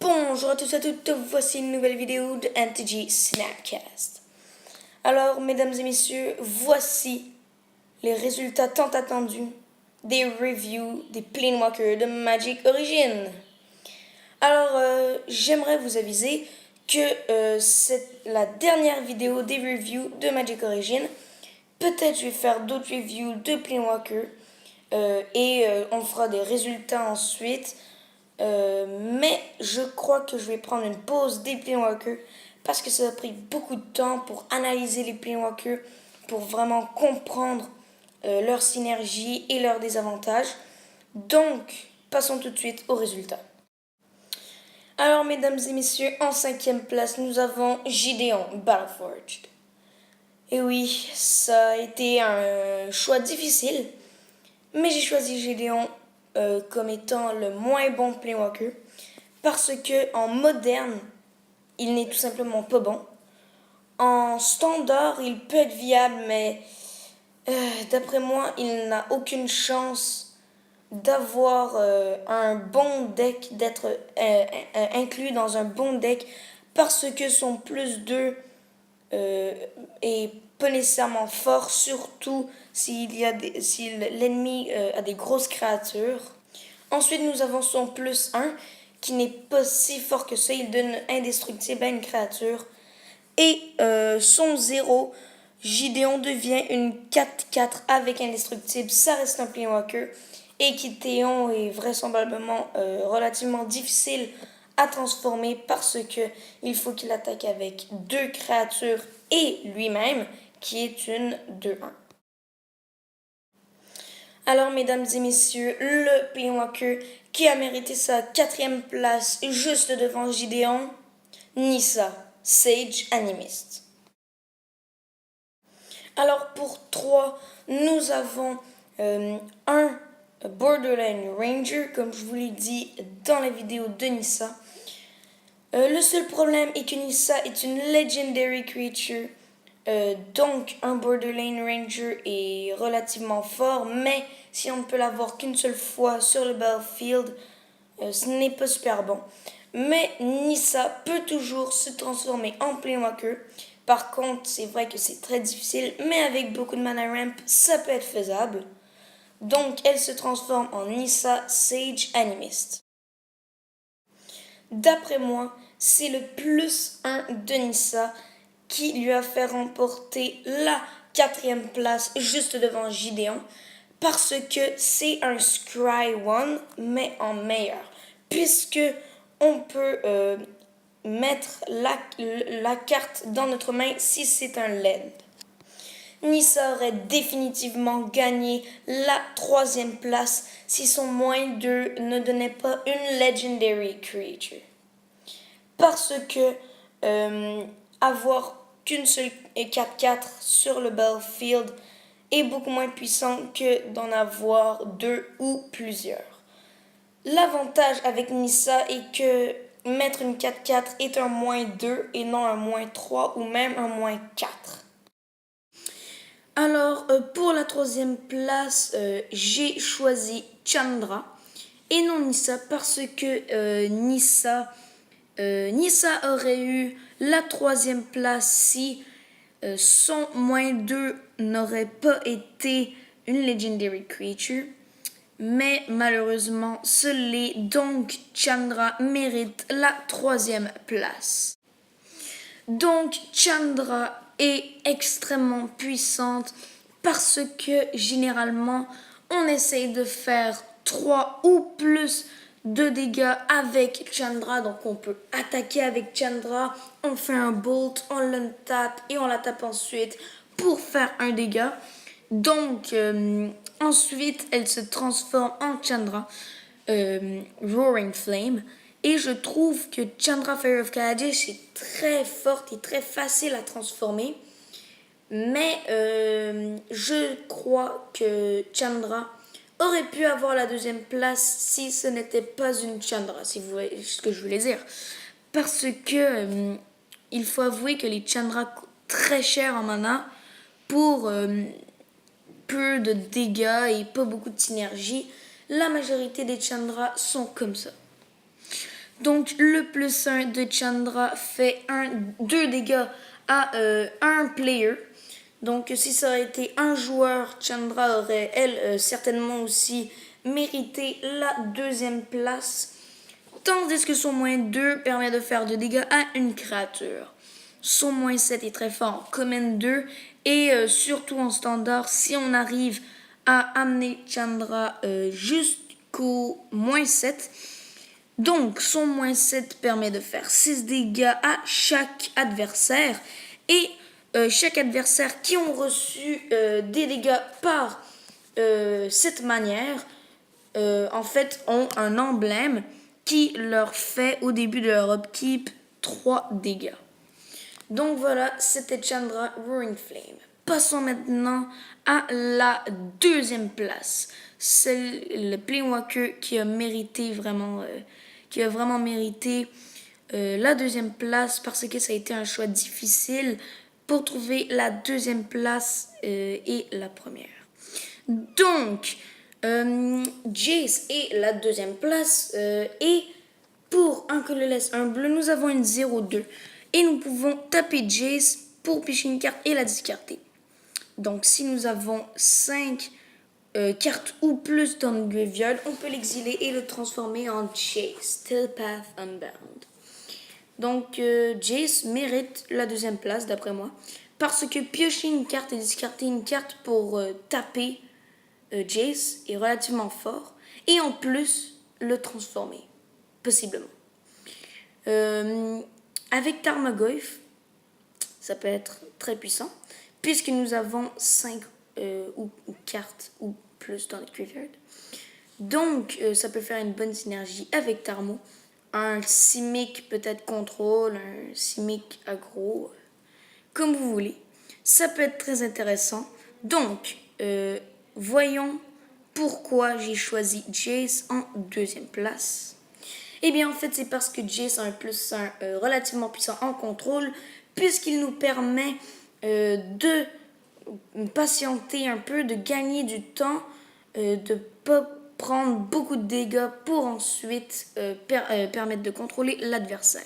Bonjour à tous et à toutes, voici une nouvelle vidéo de NTG Snapcast. Alors, mesdames et messieurs, voici les résultats tant attendus des reviews des Planewalker de Magic Origin. Alors, j'aimerais vous aviser que c'est la dernière vidéo des reviews de Magic Origin. Peut-être je vais faire d'autres reviews de Planewalker et on fera des résultats ensuite. Mais je crois que je vais prendre une pause des Planewalker parce que ça a pris beaucoup de temps pour analyser les Planewalker, pour vraiment comprendre leur synergie et leurs désavantages. Donc, passons tout de suite aux résultats. Alors, mesdames et messieurs, en 5e place, nous avons Gideon Battleforged. Et oui, ça a été un choix difficile, mais j'ai choisi Gideon comme étant le moins bon Planewalker parce que en moderne, il n'est tout simplement pas bon. En standard, il peut être viable, mais d'après moi, il n'a aucune chance d'avoir un bon deck, d'être inclus dans un bon deck parce que son plus 2 est pas nécessairement fort, surtout si l'ennemi a des grosses créatures. Ensuite, nous avons son plus 1 qui n'est pas si fort que ça. Il donne indestructible à une créature. Et son 0, Gideon devient une 4-4 avec indestructible. Ça reste un Planewalker. Et Gideon est vraisemblablement relativement difficile à transformer parce que il faut qu'il attaque avec 2 créatures et lui-même, qui est une 2-1. Alors, mesdames et messieurs, le Planewalker qui a mérité sa 4e place juste devant Gideon, Nissa, Sage Animiste. Alors, pour 3, nous avons un Borderline Ranger, comme je vous l'ai dit dans la vidéo de Nissa. Le seul problème est que Nissa est une Legendary Creature. Donc, un Borderline Ranger est relativement fort, mais si on ne peut l'avoir qu'une seule fois sur le battlefield, ce n'est pas super bon. Mais Nissa peut toujours se transformer en Planewalker. Par contre, c'est vrai que c'est très difficile, mais avec beaucoup de mana ramp, ça peut être faisable. Donc, elle se transforme en Nissa Sage Animiste. D'après moi, c'est le plus 1 de Nissa qui lui a fait remporter la 4e place juste devant Gideon parce que c'est un Scry 1 mais en meilleur puisque on peut mettre la carte dans notre main si c'est un land. Nissa aurait définitivement gagné la 3e place si son moins 2 ne donnait pas une Legendary Creature. Parce que avoir qu'une seule 4-4 sur le battlefield est beaucoup moins puissant que d'en avoir 2 ou plusieurs. L'avantage avec Nissa est que mettre une 4-4 est un moins 2 et non un moins 3 ou même un moins 4. Alors, pour la 3e place, j'ai choisi Chandra et non Nissa parce que Nissa aurait eu la 3e place si son moins 2 n'aurait pas été une Legendary Creature. Mais malheureusement, ce l'est, donc Chandra mérite la 3e place. Donc Chandra est extrêmement puissante parce que généralement on essaye de faire 3 ou plus de dégâts avec Chandra. Donc on peut attaquer avec Chandra, on fait un bolt, on le tape et on la tape ensuite pour faire un dégât. Donc ensuite elle se transforme en Chandra Roaring Flame. Et je trouve que Chandra Fire of Kaladesh est très forte et très facile à transformer. Mais je crois que Chandra aurait pu avoir la 2e place si ce n'était pas une Chandra, si vous voyez ce que je voulais dire. Parce que il faut avouer que les Chandra coûtent très cher en mana pour peu de dégâts et pas beaucoup de synergie. La majorité des Chandra sont comme ça. Donc le plus 1 de Chandra fait 2 dégâts à un player. Donc si ça aurait été un joueur, Chandra aurait, elle, certainement aussi mérité la deuxième place. Tandis que son moins 2 permet de faire 2 dégâts à une créature. Son moins 7 est très fort en Command 2 et surtout en standard, si on arrive à amener Chandra jusqu'au moins 7. Donc son moins 7 permet de faire 6 dégâts à chaque adversaire et chaque adversaire qui ont reçu des dégâts par cette manière, en fait, ont un emblème qui leur fait au début de leur upkeep 3 dégâts. Donc voilà, c'était Chandra Roaring Flame. Passons maintenant à la deuxième place. C'est le Planewalker qui a vraiment mérité la deuxième place parce que ça a été un choix difficile pour trouver la deuxième place et la première. Donc, Jace est la deuxième place et pour un colorless, un bleu, nous avons une 0-2 et nous pouvons taper Jace pour piocher une carte et la discarter. Donc, si nous avons 5 cartes ou plus dans le graveyard, on peut l'exiler et le transformer en Jace, Telepath Unbound. Donc, Jace mérite la deuxième place, d'après moi, parce que piocher une carte et discarter une carte pour taper Jace est relativement fort, et en plus, le transformer, possiblement. Avec Tarmogoyf, ça peut être très puissant, puisque nous avons 5 ou cartes ou plus dans le graveyard. Donc, ça peut faire une bonne synergie avec Tarmo. Un Simic peut-être contrôle, un Simic aggro, comme vous voulez. Ça peut être très intéressant. Donc, voyons pourquoi j'ai choisi Jace en deuxième place. Eh bien, en fait, c'est parce que Jace a un plus 1 relativement puissant en contrôle, puisqu'il nous permet de patienter un peu, de gagner du temps, de pas prendre beaucoup de dégâts pour ensuite permettre de contrôler l'adversaire.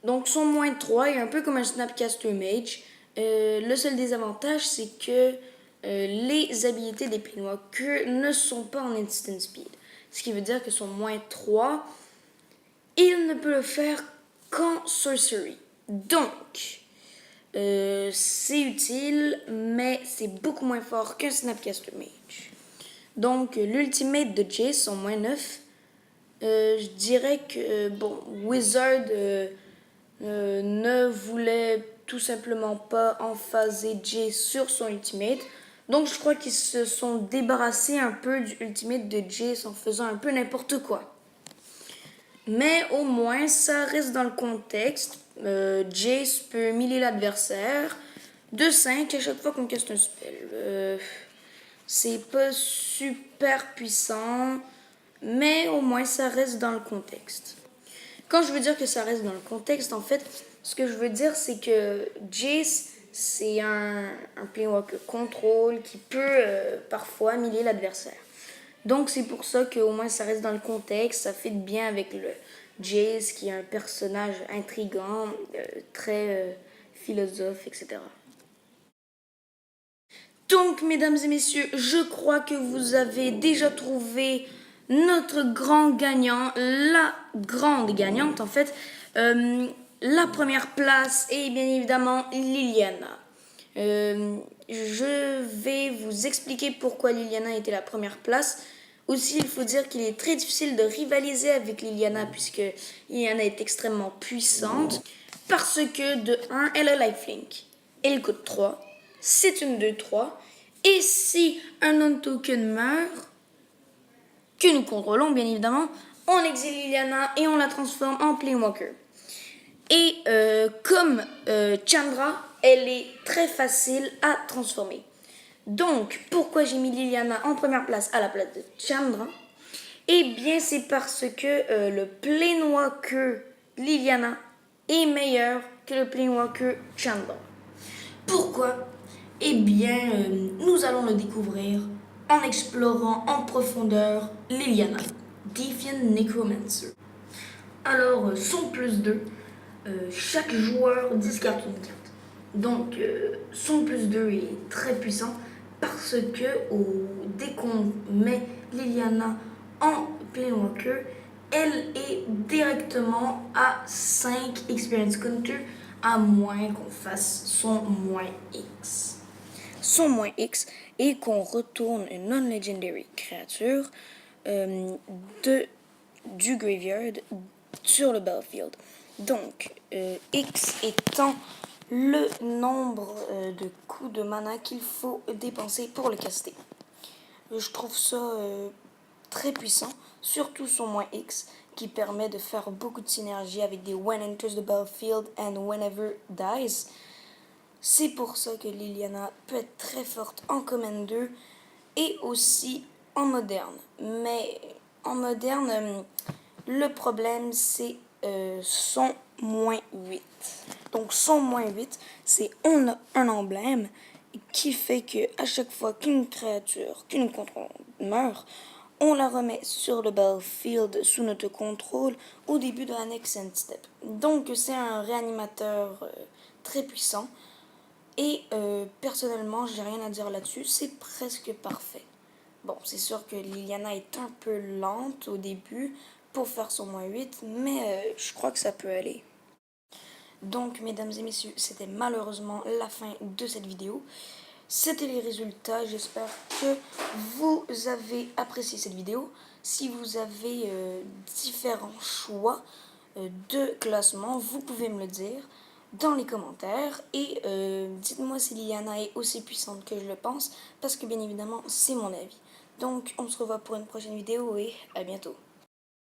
Donc son moins 3 est un peu comme un Snapcaster Mage. Le seul désavantage, c'est que les habilités des Planewalkers ne sont pas en instant speed. Ce qui veut dire que son moins 3, il ne peut le faire qu'en sorcery. Donc, c'est utile, mais c'est beaucoup moins fort qu'un Snapcaster Mage. Donc, l'ultimate de Jace, son moins 9, je dirais que, Wizard ne voulait tout simplement pas emphaser Jace sur son ultimate. Donc, je crois qu'ils se sont débarrassés un peu du ultimate de Jace en faisant un peu n'importe quoi. Mais au moins, ça reste dans le contexte. Jace peut miller l'adversaire de 5 à chaque fois qu'on casse un spell. C'est pas super puissant, mais au moins ça reste dans le contexte. Quand je veux dire que ça reste dans le contexte, en fait, ce que je veux dire, c'est que Jace, c'est un Planewalker contrôle qui peut parfois miller l'adversaire. Donc c'est pour ça qu'au moins ça reste dans le contexte, ça fit bien avec le Jace qui est un personnage intriguant, très philosophe, etc. Donc, mesdames et messieurs, je crois que vous avez déjà trouvé notre grand gagnant, la grande gagnante en fait. La première place est bien évidemment Liliana. Je vais vous expliquer pourquoi Liliana était la première place. Aussi, il faut dire qu'il est très difficile de rivaliser avec Liliana puisque Liliana est extrêmement puissante. Parce que de 1, elle a lifelink. Elle coûte 3. C'est une 2-3. Et si un non-token meurt, que nous contrôlons bien évidemment, on exile Liliana et on la transforme en Planewalker. Et comme Chandra, elle est très facile à transformer. Donc, pourquoi j'ai mis Liliana en première place à la place de Chandra? Eh bien, c'est parce que le Planewalker Liliana est meilleur que le Planewalker Chandra. Pourquoi? Eh bien, nous allons le découvrir en explorant en profondeur Liliana, Defiant Necromancer. Alors, son plus 2, chaque joueur discarte une carte. Donc, son plus 2 est très puissant parce que dès qu'on met Liliana en Planewalker, elle est directement à 5 Experience Counter, à moins qu'on fasse son moins X. Son moins X et qu'on retourne une non-legendary créature du graveyard sur le battlefield. Donc, X étant le nombre de coups de mana qu'il faut dépenser pour le caster. Je trouve ça très puissant, surtout son moins X, qui permet de faire beaucoup de synergie avec des When Enters the Battlefield and Whenever Dies. C'est pour ça que Liliana peut être très forte en Command 2 et aussi en moderne. Mais en moderne, le problème c'est son moins 8. Donc son moins 8, c'est on a un emblème qui fait que à chaque fois qu'une créature, qu'une contrôle meurt, on la remet sur le battlefield sous notre contrôle au début de la next end step. Donc c'est un réanimateur très puissant. Et personnellement, j'ai rien à dire là-dessus, c'est presque parfait. Bon, c'est sûr que Liliana est un peu lente au début pour faire son moins 8, mais je crois que ça peut aller. Donc, mesdames et messieurs, c'était malheureusement la fin de cette vidéo. C'était les résultats, j'espère que vous avez apprécié cette vidéo. Si vous avez différents choix de classement, vous pouvez me le dire dans les commentaires et dites-moi si Liliana est aussi puissante que je le pense parce que bien évidemment c'est mon avis. Donc on se revoit pour une prochaine vidéo et à bientôt.